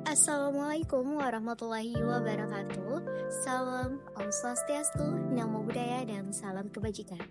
Assalamualaikum warahmatullahi wabarakatuh. Salam Om Swastiastu, Namo Buddhaya, dan salam kebajikan.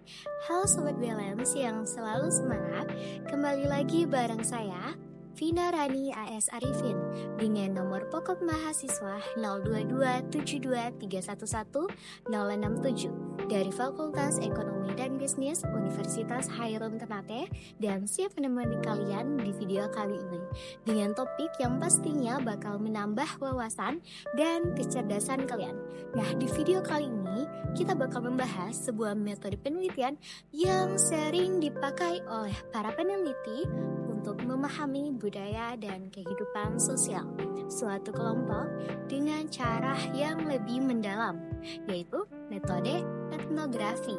Halo Sobat Balance yang selalu semangat. Kembali lagi bareng saya, Vina Rani AS Arifin, dengan nomor pokok mahasiswa 02272311067 dari Fakultas Ekonomi dan Bisnis Universitas Hairun Ternate, dan siap menemani kalian di video kali ini dengan topik yang pastinya bakal menambah wawasan dan kecerdasan kalian. Nah, di video kali ini kita bakal membahas sebuah metode penelitian yang sering dipakai oleh para peneliti untuk memahami budaya dan kehidupan sosial suatu kelompok dengan cara yang lebih mendalam, yaitu metode etnografi.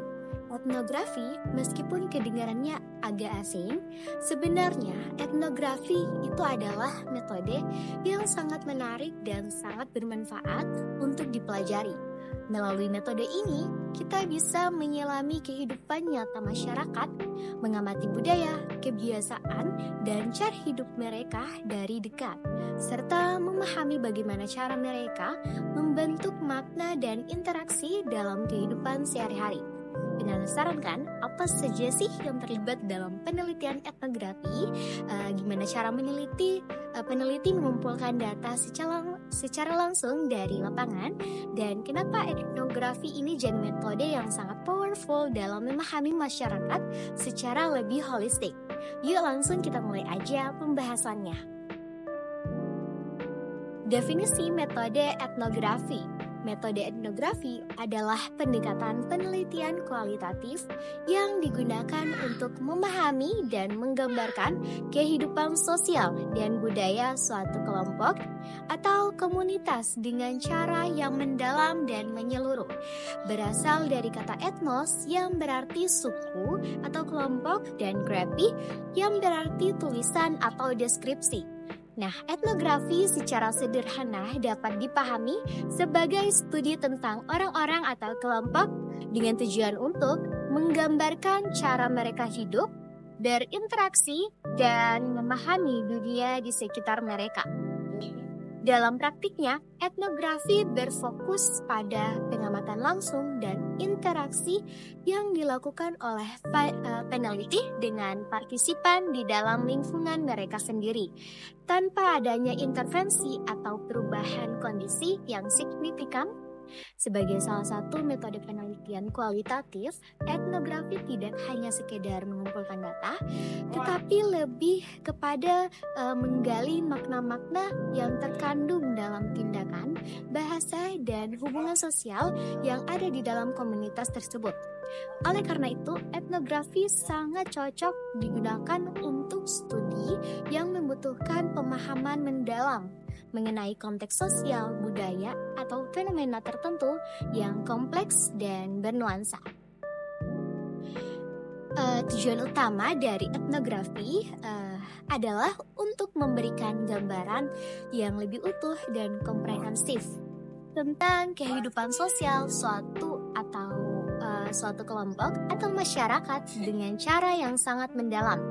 Etnografi, meskipun kedengarannya agak asing, sebenarnya etnografi itu adalah metode yang sangat menarik dan sangat bermanfaat untuk dipelajari. Melalui metode ini, kita bisa menyelami kehidupan nyata masyarakat, mengamati budaya, kebiasaan, dan cara hidup mereka dari dekat, serta memahami bagaimana cara mereka membentuk makna dan interaksi dalam kehidupan sehari-hari. Penasaran kan apa saja sih yang terlibat dalam penelitian etnografi? Gimana cara peneliti mengumpulkan data secara langsung dari lapangan, dan kenapa etnografi ini jadi metode yang sangat powerful dalam memahami masyarakat secara lebih holistik. Yuk langsung kita mulai aja pembahasannya. Definisi metode etnografi. Metode etnografi adalah pendekatan penelitian kualitatif yang digunakan untuk memahami dan menggambarkan kehidupan sosial dan budaya suatu kelompok atau komunitas dengan cara yang mendalam dan menyeluruh. Berasal dari kata etnos yang berarti suku atau kelompok, dan grafi yang berarti tulisan atau deskripsi. Nah, etnografi secara sederhana dapat dipahami sebagai studi tentang orang-orang atau kelompok dengan tujuan untuk menggambarkan cara mereka hidup, berinteraksi, dan memahami dunia di sekitar mereka. Dalam praktiknya, etnografi berfokus pada pengamatan langsung dan interaksi yang dilakukan oleh peneliti dengan partisipan di dalam lingkungan mereka sendiri, tanpa adanya intervensi atau perubahan kondisi yang signifikan. Sebagai salah satu metode penelitian kualitatif, etnografi tidak hanya sekedar mengumpulkan data, tetapi lebih kepada menggali makna-makna yang terkandung dalam tindakan, bahasa, dan hubungan sosial yang ada di dalam komunitas tersebut. Oleh karena itu, etnografi sangat cocok digunakan untuk studi yang membutuhkan pemahaman mendalam mengenai konteks sosial, budaya, atau fenomena tertentu yang kompleks dan bernuansa. Tujuan utama dari etnografi adalah untuk memberikan gambaran yang lebih utuh dan komprehensif tentang kehidupan sosial suatu kelompok atau masyarakat dengan cara yang sangat mendalam.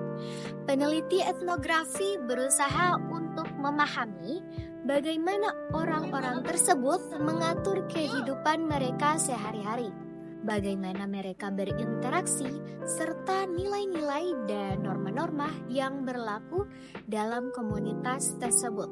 Peneliti etnografi berusaha untuk memahami bagaimana orang-orang tersebut mengatur kehidupan mereka sehari-hari, bagaimana mereka berinteraksi, serta nilai-nilai dan norma-norma yang berlaku dalam komunitas tersebut.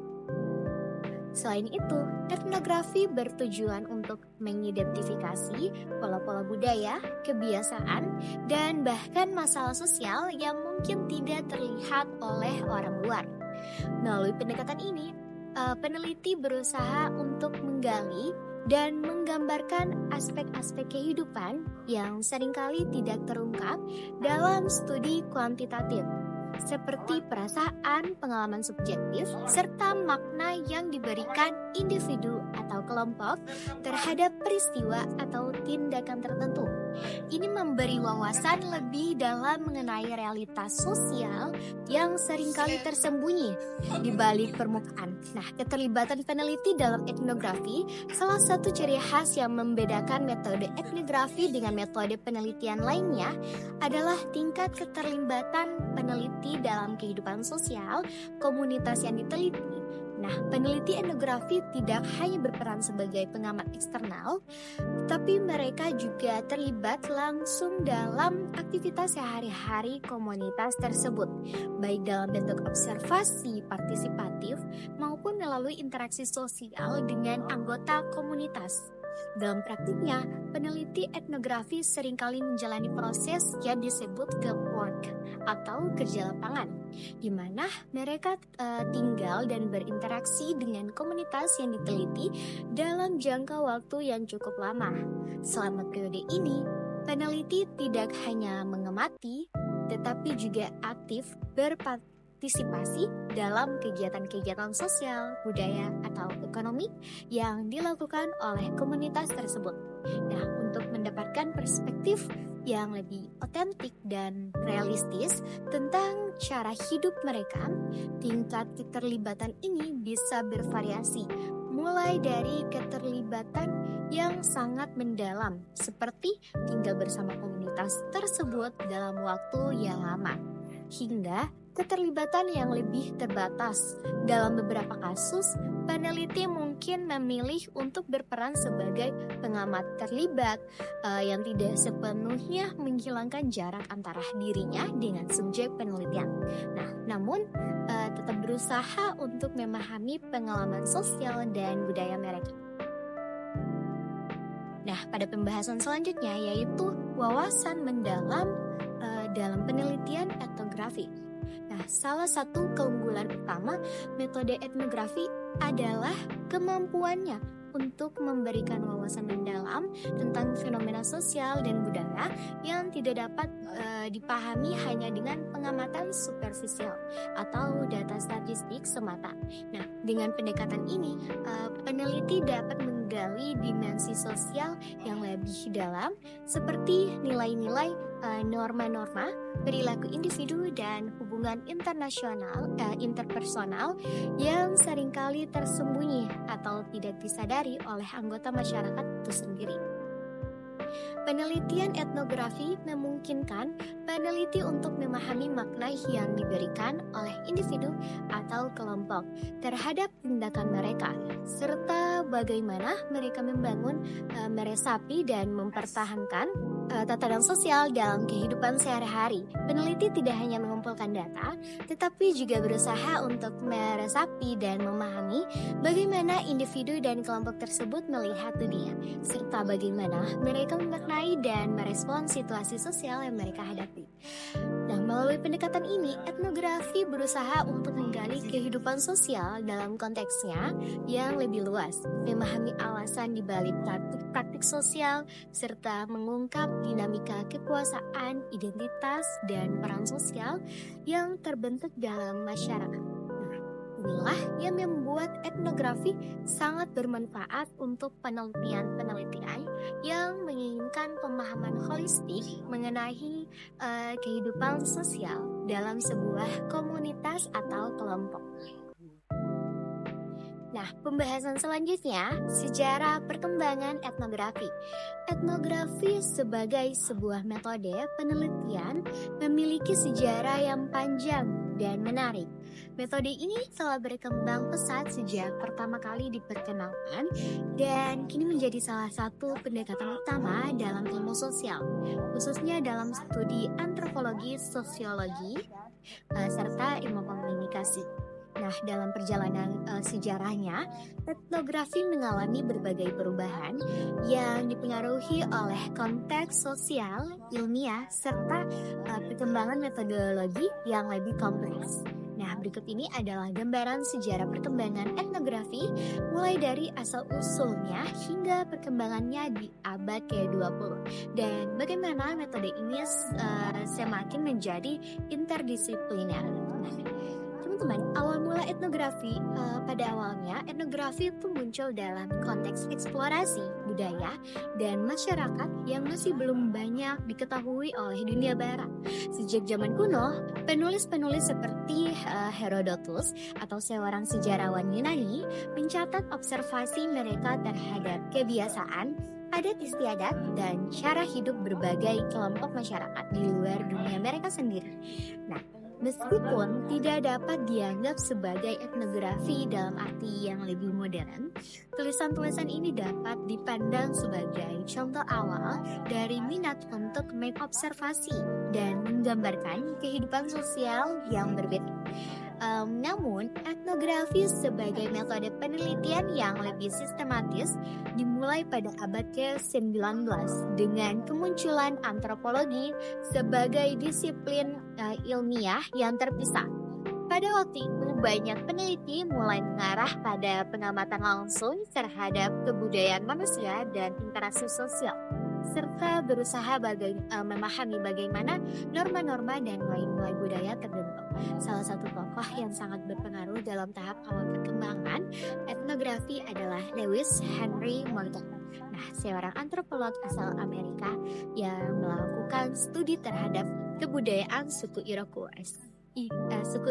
Selain itu, etnografi bertujuan untuk mengidentifikasi pola-pola budaya, kebiasaan, dan bahkan masalah sosial yang mungkin tidak terlihat oleh orang luar. Melalui pendekatan ini, peneliti berusaha untuk menggali dan menggambarkan aspek-aspek kehidupan yang seringkali tidak terungkap dalam studi kuantitatif. seperti perasaan, pengalaman subjektif, serta makna yang diberikan individu atau kelompok terhadap peristiwa atau tindakan tertentu. Ini memberi wawasan lebih dalam mengenai realitas sosial yang seringkali tersembunyi di balik permukaan. Nah, keterlibatan peneliti dalam etnografi, salah satu ciri khas yang membedakan metode etnografi dengan metode penelitian lainnya adalah tingkat keterlibatan peneliti dalam kehidupan sosial komunitas yang diteliti. Nah, peneliti etnografi tidak hanya berperan sebagai pengamat eksternal, tapi mereka juga terlibat langsung dalam aktivitas sehari-hari komunitas tersebut, baik dalam bentuk observasi partisipatif maupun melalui interaksi sosial dengan anggota komunitas. Dalam praktiknya, peneliti etnografi seringkali menjalani proses yang disebut field work atau kerja lapangan, di mana mereka tinggal dan berinteraksi dengan komunitas yang diteliti dalam jangka waktu yang cukup lama. Selama periode ini, peneliti tidak hanya mengamati, tetapi juga aktif berpartisipasi dalam kegiatan-kegiatan sosial, budaya, atau ekonomi yang dilakukan oleh komunitas tersebut. Nah, untuk mendapatkan perspektif yang lebih otentik dan realistis tentang cara hidup mereka, tingkat keterlibatan ini bisa bervariasi, mulai dari keterlibatan yang sangat mendalam, seperti tinggal bersama komunitas tersebut dalam waktu yang lama, hingga keterlibatan yang lebih terbatas. Dalam beberapa kasus, peneliti mungkin memilih untuk berperan sebagai pengamat terlibat yang tidak sepenuhnya menghilangkan jarak antara dirinya dengan subjek penelitian. Nah, namun tetap berusaha untuk memahami pengalaman sosial dan budaya mereka. Nah, pada pembahasan selanjutnya yaitu wawasan mendalam dalam penelitian etnografi. Nah, salah satu keunggulan utama metode etnografi adalah kemampuannya untuk memberikan wawasan mendalam tentang fenomena sosial dan budaya yang tidak dapat dipahami hanya dengan pengamatan superficial atau data statistik semata. Nah, dengan pendekatan ini, peneliti dapat menggali dimensi sosial yang lebih dalam seperti nilai-nilai, norma-norma, perilaku individu, dan hubungan interpersonal yang seringkali tersembunyi atau tidak disadari oleh anggota masyarakat itu sendiri. Penelitian etnografi memungkinkan peneliti untuk memahami makna yang diberikan oleh individu atau kelompok terhadap tindakan mereka, serta bagaimana mereka membangun, meresapi, dan mempertahankan tatanan sosial dalam kehidupan sehari-hari. Peneliti tidak hanya mengumpulkan data, tetapi juga berusaha untuk meresapi dan memahami bagaimana individu dan kelompok tersebut melihat dunia, serta bagaimana mereka memaknai dan merespons situasi sosial yang mereka hadapi. Nah, melalui pendekatan ini, etnografi berusaha untuk menggali kehidupan sosial dalam konteksnya yang lebih luas, memahami alasan di balik praktik sosial, serta mengungkap dinamika kekuasaan, identitas, dan peran sosial yang terbentuk dalam masyarakat. Inilah yang membuat etnografi sangat bermanfaat untuk penelitian yang menginginkan pemahaman holistik mengenai kehidupan sosial dalam sebuah komunitas atau kelompok. Nah, pembahasan selanjutnya, sejarah perkembangan etnografi. Etnografi sebagai sebuah metode penelitian memiliki sejarah yang panjang dan menarik. Metode ini telah berkembang pesat sejak pertama kali diperkenalkan dan kini menjadi salah satu pendekatan utama dalam ilmu sosial, khususnya dalam studi antropologi, sosiologi, serta ilmu komunikasi. Nah, dalam perjalanan sejarahnya, etnografi mengalami berbagai perubahan yang dipengaruhi oleh konteks sosial, ilmiah, serta perkembangan metodologi yang lebih kompleks. Nah, berikut ini adalah gambaran sejarah perkembangan etnografi mulai dari asal-usulnya hingga perkembangannya di abad ke-20 dan bagaimana metode ini semakin menjadi interdisipliner. Nah, teman-teman, awal mula etnografi pada awalnya etnografi itu muncul dalam konteks eksplorasi budaya dan masyarakat yang masih belum banyak diketahui oleh dunia barat. Sejak zaman kuno, penulis-penulis seperti Herodotus atau seorang sejarawan Yunani mencatat observasi mereka terhadap kebiasaan, adat istiadat, dan cara hidup berbagai kelompok masyarakat di luar dunia mereka sendiri. Nah, meskipun tidak dapat dianggap sebagai etnografi dalam arti yang lebih modern, tulisan-tulisan ini dapat dipandang sebagai contoh awal dari minat untuk mengobservasi dan menggambarkan kehidupan sosial yang berbeda. Namun, etnografi sebagai metode penelitian yang lebih sistematis dimulai pada abad ke-19 dengan kemunculan antropologi sebagai disiplin ilmiah yang terpisah. Pada waktu itu, banyak peneliti mulai mengarah pada pengamatan langsung terhadap kebudayaan manusia dan interaksi sosial, serta berusaha memahami bagaimana norma-norma dan nilai-nilai budaya terbentuk. Salah satu tokoh yang sangat berpengaruh dalam tahap awal perkembangan etnografi adalah Lewis Henry Morgan. Nah, seorang antropolog asal Amerika yang melakukan studi terhadap kebudayaan suku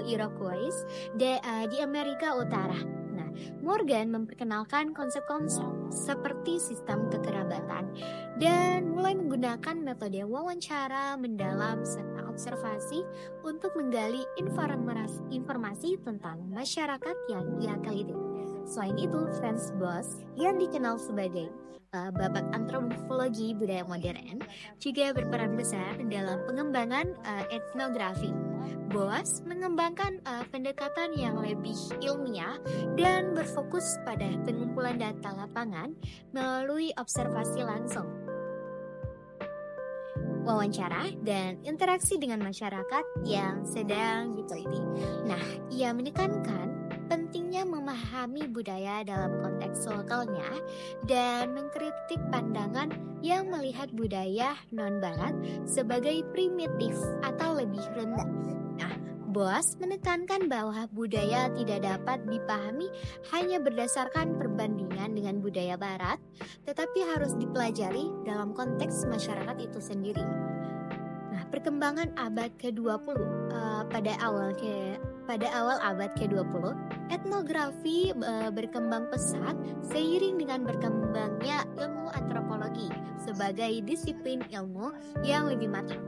Iroquois di Amerika Utara. Nah, Morgan memperkenalkan konsep-konsep seperti sistem kekerabatan dan mulai menggunakan metode wawancara mendalam serta observasi untuk menggali informasi tentang masyarakat yang ia teliti. Selain itu, Franz Boas yang dikenal sebagai bapak antropologi budaya modern juga berperan besar dalam pengembangan etnografi. Boas mengembangkan pendekatan yang lebih ilmiah dan berfokus pada pengumpulan data lapangan melalui observasi langsung, wawancara, dan interaksi dengan masyarakat yang sedang diteliti. Nah, ia menekankan pentingnya memahami budaya dalam konteks lokalnya dan mengkritik pandangan yang melihat budaya non-barat sebagai primitif atau lebih rendah. Nah, Boas menekankan bahwa budaya tidak dapat dipahami hanya berdasarkan perbandingan dengan budaya barat, tetapi harus dipelajari dalam konteks masyarakat itu sendiri. Nah, perkembangan abad ke-20 pada awal abad ke-20, etnografi berkembang pesat seiring dengan berkembangnya ilmu antropologi sebagai disiplin ilmu yang lebih matang.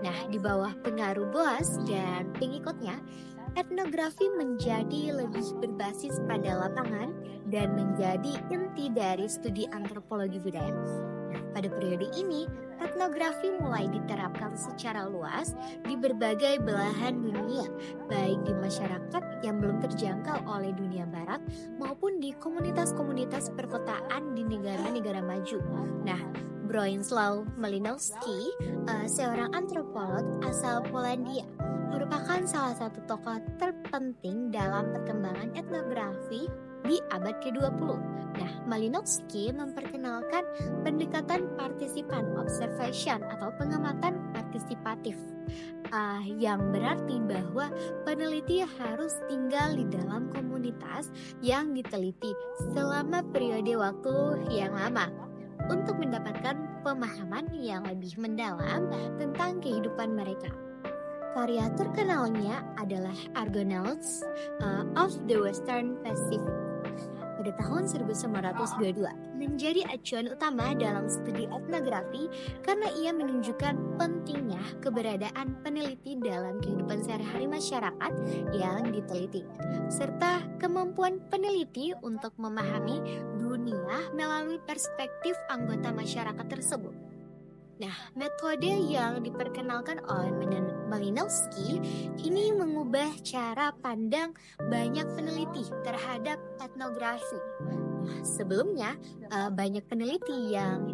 Nah, di bawah pengaruh Boas dan pengikutnya, etnografi menjadi lebih berbasis pada lapangan dan menjadi inti dari studi antropologi budaya. Nah, pada periode ini, etnografi mulai diterapkan secara luas di berbagai belahan dunia, baik di masyarakat yang belum terjangkau oleh dunia barat maupun di komunitas-komunitas perkotaan di negara-negara maju. Nah, Bronisław Malinowski, seorang antropolog asal Polandia, merupakan salah satu tokoh terpenting dalam perkembangan etnografi di abad ke-20. Nah, Malinowski memperkenalkan pendekatan partisipan observation atau pengamatan partisipatif, yang berarti bahwa peneliti harus tinggal di dalam komunitas yang diteliti selama periode waktu yang lama untuk mendapatkan pemahaman yang lebih mendalam tentang kehidupan mereka. Karya terkenalnya adalah Argonauts of the Western Pacific pada tahun 1922, menjadi acuan utama dalam studi etnografi karena ia menunjukkan pentingnya keberadaan peneliti dalam kehidupan sehari-hari masyarakat yang diteliti, serta kemampuan peneliti untuk memahami dunia melalui perspektif anggota masyarakat tersebut. Nah, metode yang diperkenalkan oleh Malinowski ini mengubah cara pandang banyak peneliti terhadap etnografi. Nah, sebelumnya, banyak peneliti yang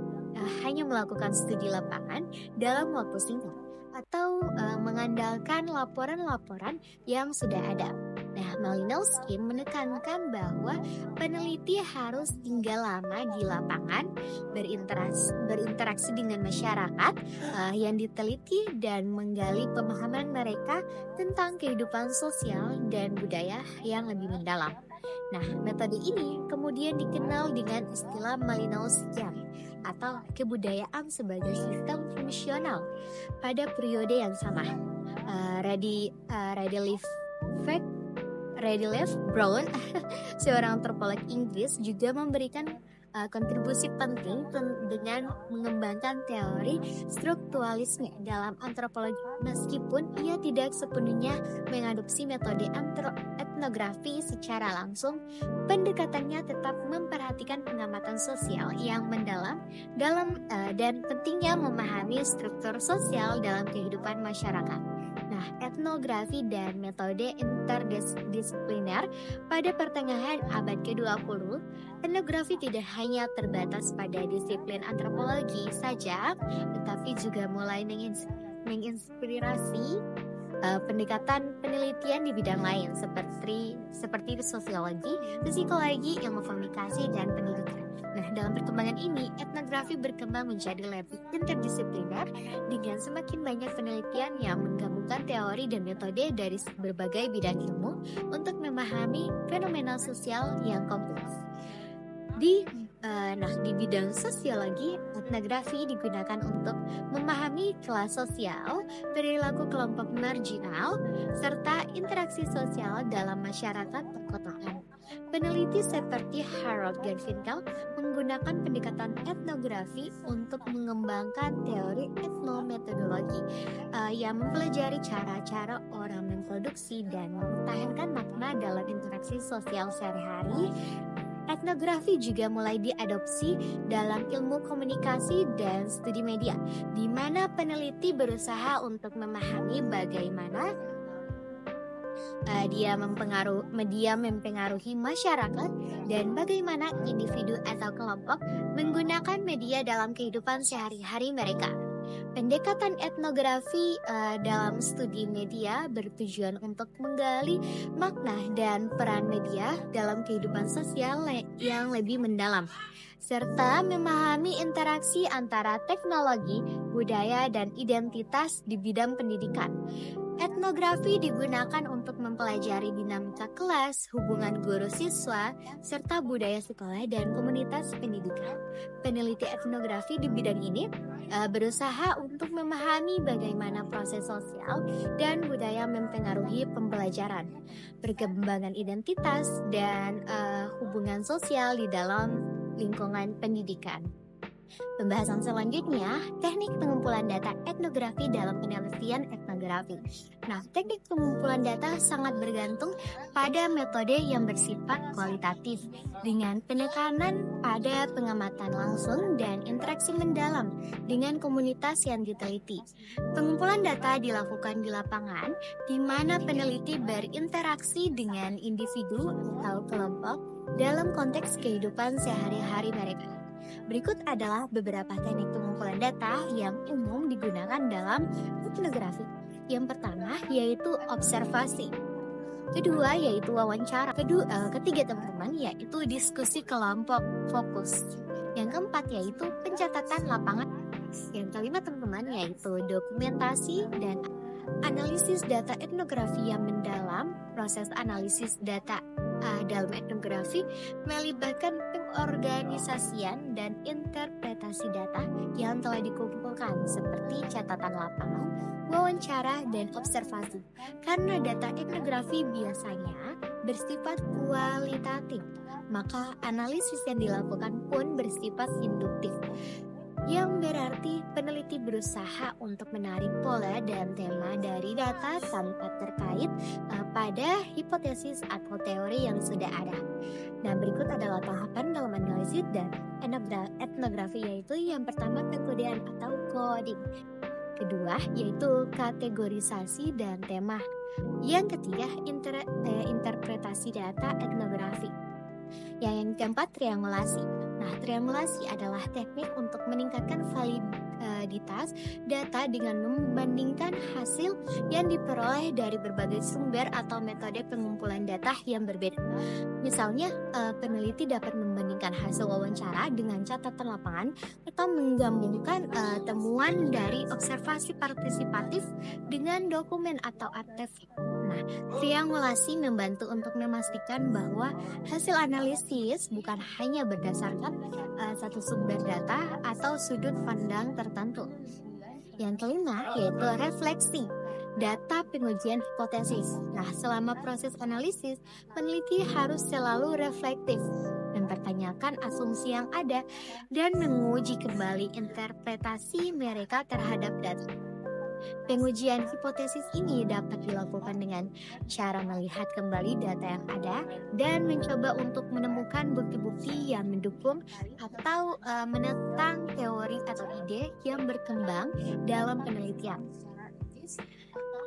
hanya melakukan studi lapangan dalam waktu singkat. atau mengandalkan laporan-laporan yang sudah ada. Nah, Malinowski menekankan bahwa peneliti harus tinggal lama di lapangan, berinteraksi dengan masyarakat yang diteliti dan menggali pemahaman mereka tentang kehidupan sosial dan budaya yang lebih mendalam. Nah, metode ini kemudian dikenal dengan istilah Malinowskian atau kebudayaan sebagai sistem fungsional. Pada periode yang sama, Radcliffe Brown, seorang antropolog Inggris, juga memberikan kontribusi penting dengan mengembangkan teori strukturalisme dalam antropologi. Meskipun ia tidak sepenuhnya mengadopsi metode etnografi secara langsung, pendekatannya tetap memperhatikan pengamatan sosial yang mendalam dan pentingnya memahami struktur sosial dalam kehidupan masyarakat. Nah, etnografi dan metode interdisipliner pada pertengahan abad ke-20, etnografi tidak hanya terbatas pada disiplin antropologi saja, tetapi juga mulai menginspirasi pendekatan penelitian di bidang lain seperti sosiologi, psikologi, ilmu komunikasi, dan pendidikan. Nah, dalam perkembangan ini, etnografi berkembang menjadi lebih interdisipliner dengan semakin banyak penelitian yang menggabungkan teori dan metode dari berbagai bidang ilmu untuk memahami fenomena sosial yang kompleks. Di bidang sosiologi, etnografi digunakan untuk memahami kelas sosial, perilaku kelompok marginal, serta interaksi sosial dalam masyarakat perkotaan. Peneliti seperti Harold Garfinkel menggunakan pendekatan etnografi untuk mengembangkan teori etnometodologi yang mempelajari cara-cara orang memproduksi dan mempertahankan makna dalam interaksi sosial sehari-hari. Etnografi juga mulai diadopsi dalam ilmu komunikasi dan studi media, di mana peneliti berusaha untuk memahami bagaimana media mempengaruhi masyarakat dan bagaimana individu atau kelompok menggunakan media dalam kehidupan sehari-hari mereka. Pendekatan etnografi dalam studi media bertujuan untuk menggali makna dan peran media dalam kehidupan sosial yang lebih mendalam, serta memahami interaksi antara teknologi, budaya, dan identitas di bidang pendidikan. Etnografi digunakan untuk mempelajari dinamika kelas, hubungan guru-siswa, serta budaya sekolah dan komunitas pendidikan. Peneliti etnografi di bidang ini berusaha untuk memahami bagaimana proses sosial dan budaya mempengaruhi pembelajaran, perkembangan identitas, dan hubungan sosial di dalam lingkungan pendidikan. Pembahasan selanjutnya, teknik pengumpulan data etnografi dalam penelitian etnografi. Nah, teknik pengumpulan data sangat bergantung pada metode yang bersifat kualitatif dengan penekanan pada pengamatan langsung dan interaksi mendalam dengan komunitas yang diteliti. Pengumpulan data dilakukan di lapangan di mana peneliti berinteraksi dengan individu atau kelompok dalam konteks kehidupan sehari-hari mereka. Berikut adalah beberapa teknik pengumpulan data yang umum digunakan dalam etnografi. Yang pertama yaitu observasi. Kedua yaitu wawancara. Ketiga teman-teman yaitu diskusi kelompok fokus. Yang keempat yaitu pencatatan lapangan. Yang kelima teman-teman yaitu dokumentasi dan analisis data etnografi yang mendalam. Proses analisis data dalam etnografi melibatkan pengorganisasian dan interpretasi data yang telah dikumpulkan seperti catatan lapangan, wawancara, dan observasi. Karena data etnografi biasanya bersifat kualitatif, maka analisis yang dilakukan pun bersifat induktif, yang berarti peneliti berusaha untuk menarik pola dan tema dari data tanpa terkait pada hipotesis atau teori yang sudah ada. Nah, berikut adalah tahapan dalam analisis dan etnografi, yaitu yang pertama pengkodean atau coding. Kedua yaitu kategorisasi dan tema. Yang ketiga interpretasi data etnografi. Yang keempat triangulasi. Nah, Nah, triangulasi adalah teknik untuk meningkatkan validitas data dengan membandingkan hasil yang diperoleh dari berbagai sumber atau metode pengumpulan data yang berbeda. Misalnya, peneliti dapat membandingkan hasil wawancara dengan catatan lapangan atau menggabungkan temuan dari observasi partisipatif dengan dokumen atau artefak. Nah, triangulasi membantu untuk memastikan bahwa hasil analisis bukan hanya berdasarkan satu sumber data atau sudut pandang tertentu. Yang kelima yaitu refleksi data pengujian hipotesis. Nah, selama proses analisis, peneliti harus selalu reflektif, mempertanyakan asumsi yang ada, dan menguji kembali interpretasi mereka terhadap data. Pengujian hipotesis ini dapat dilakukan dengan cara melihat kembali data yang ada dan mencoba untuk menemukan bukti-bukti yang mendukung atau menentang teori atau ide yang berkembang dalam penelitian.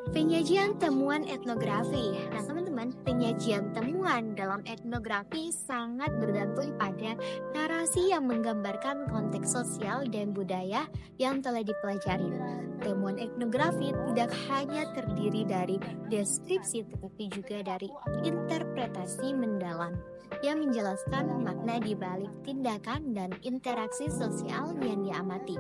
Penyajian temuan etnografi. Nah, teman-teman, penyajian temuan dalam etnografi sangat bergantung pada narasi yang menggambarkan konteks sosial dan budaya yang telah dipelajari. Temuan etnografi tidak hanya terdiri dari deskripsi, tetapi juga dari interpretasi mendalam yang menjelaskan makna di balik tindakan dan interaksi sosial yang diamati.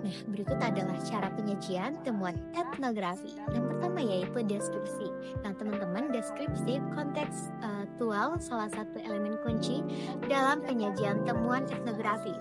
Nah, berikut adalah cara penyajian temuan etnografi. Yang pertama yaitu deskripsi. Nah, teman-teman, deskripsi kontekstual salah satu elemen kunci dalam penyajian temuan etnografi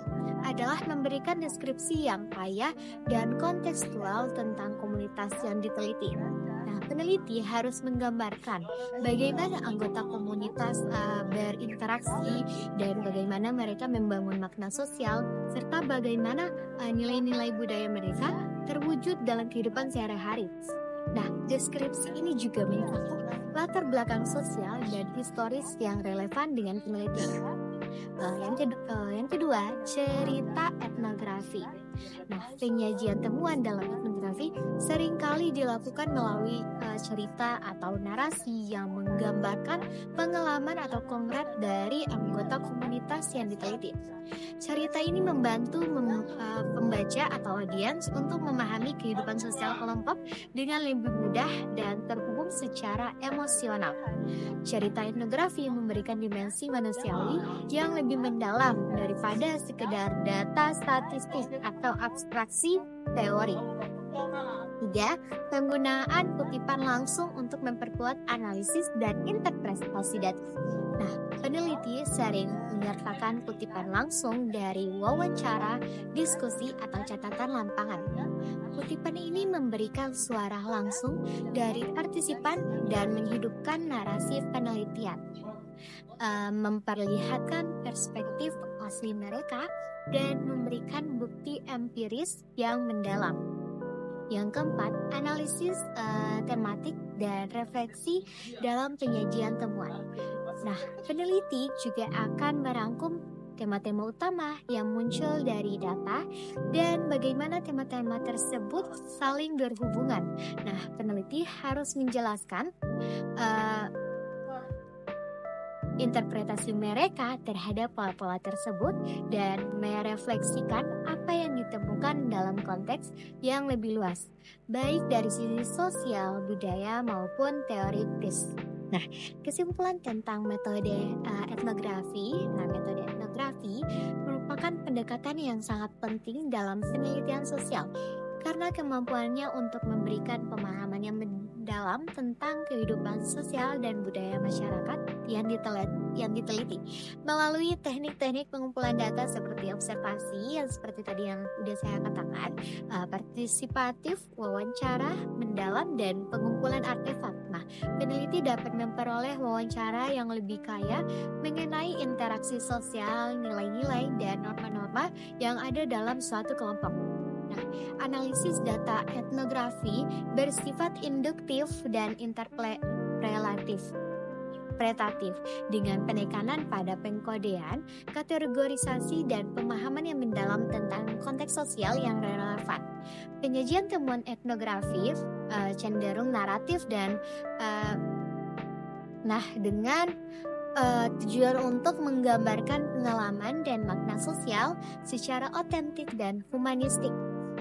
adalah memberikan deskripsi yang kaya dan kontekstual tentang komunitas yang diteliti. Nah, peneliti harus menggambarkan bagaimana anggota komunitas berinteraksi dan bagaimana mereka membangun makna sosial serta bagaimana nilai-nilai budaya mereka terwujud dalam kehidupan sehari-hari. Nah, deskripsi ini juga mencakup latar belakang sosial dan historis yang relevan dengan penelitian. Yang kedua, cerita etnografi. Nah, penyajian temuan dalam etnografi seringkali dilakukan melalui cerita atau narasi yang menggambarkan pengalaman atau konkret dari anggota komunitas yang diteliti. Cerita ini membantu pembaca atau audiens untuk memahami kehidupan sosial kelompok dengan lebih mudah dan terhubung secara emosional. Cerita etnografi memberikan dimensi manusiawi yang lebih mendalam daripada sekedar data statistik atau abstraksi teori. 3. Penggunaan kutipan langsung untuk memperkuat analisis dan interpretasi data. Nah, peneliti sering menyertakan kutipan langsung dari wawancara, diskusi, atau catatan lapangan. Kutipan ini memberikan suara langsung dari partisipan dan menghidupkan narasi penelitian, memperlihatkan perspektif asli mereka, dan memberikan bukti empiris yang mendalam. Yang keempat, analisis tematik dan refleksi dalam penyajian temuan. Nah, peneliti juga akan merangkum tema-tema utama yang muncul dari data dan bagaimana tema-tema tersebut saling berhubungan. Nah, peneliti harus menjelaskan interpretasi mereka terhadap pola-pola tersebut dan merefleksikan apa yang ditemukan dalam konteks yang lebih luas, baik dari sisi sosial, budaya, maupun teoritis. Nah, kesimpulan tentang metode etnografi. Nah, metode etnografi merupakan pendekatan yang sangat penting dalam penelitian sosial karena kemampuannya untuk memberikan pemahaman yang mendalam tentang kehidupan sosial dan budaya masyarakat yang diteliti melalui teknik-teknik pengumpulan data seperti observasi yang seperti tadi yang sudah saya katakan, partisipatif, wawancara mendalam, dan pengumpulan artefak. Nah, peneliti dapat memperoleh wawancara yang lebih kaya mengenai interaksi sosial, nilai-nilai, dan norma-norma yang ada dalam suatu kelompok. Nah, analisis data etnografi bersifat induktif dan interpretatif dengan penekanan pada pengkodean, kategorisasi, dan pemahaman yang mendalam tentang konteks sosial yang relevan. Penyajian temuan etnografis cenderung naratif dan dengan Tujuan untuk menggambarkan pengalaman dan makna sosial secara otentik dan humanistik.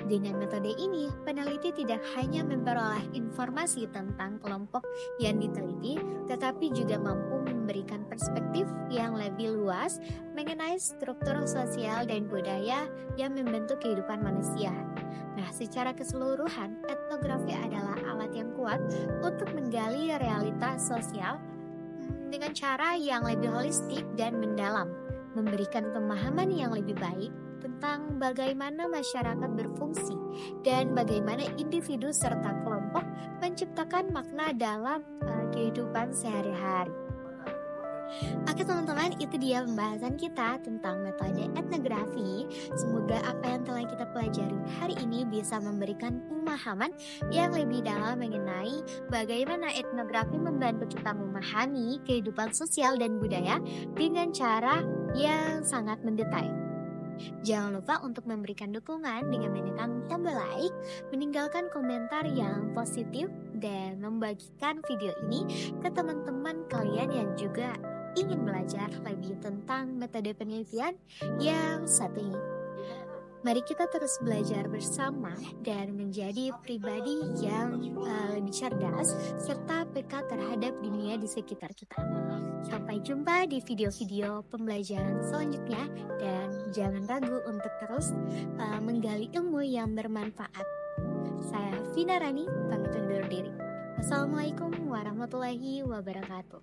Dengan metode ini, peneliti tidak hanya memperoleh informasi tentang kelompok yang diteliti, tetapi juga mampu memberikan perspektif yang lebih luas mengenai struktur sosial dan budaya yang membentuk kehidupan manusia. Nah, secara keseluruhan, etnografi adalah alat yang kuat untuk menggali realitas sosial dengan cara yang lebih holistik dan mendalam, memberikan pemahaman yang lebih baik tentang bagaimana masyarakat berfungsi dan bagaimana individu serta kelompok menciptakan makna dalam kehidupan sehari-hari. Oke teman-teman, itu dia pembahasan kita tentang metode etnografi. Semoga apa yang telah kita pelajari hari ini bisa memberikan pemahaman yang lebih dalam mengenai bagaimana etnografi membantu kita memahami kehidupan sosial dan budaya dengan cara yang sangat mendetail. Jangan lupa untuk memberikan dukungan dengan menekan tombol like, meninggalkan komentar yang positif, dan membagikan video ini ke teman-teman kalian yang juga ingin belajar lebih tentang metode penelitian yang satu ini. Mari kita terus belajar bersama dan menjadi pribadi yang lebih cerdas serta peka terhadap dunia di sekitar kita. Sampai jumpa di video-video pembelajaran selanjutnya dan jangan ragu untuk terus menggali ilmu yang bermanfaat. Saya Vina Rani, pamit undur diri. Wassalamualaikum warahmatullahi wabarakatuh.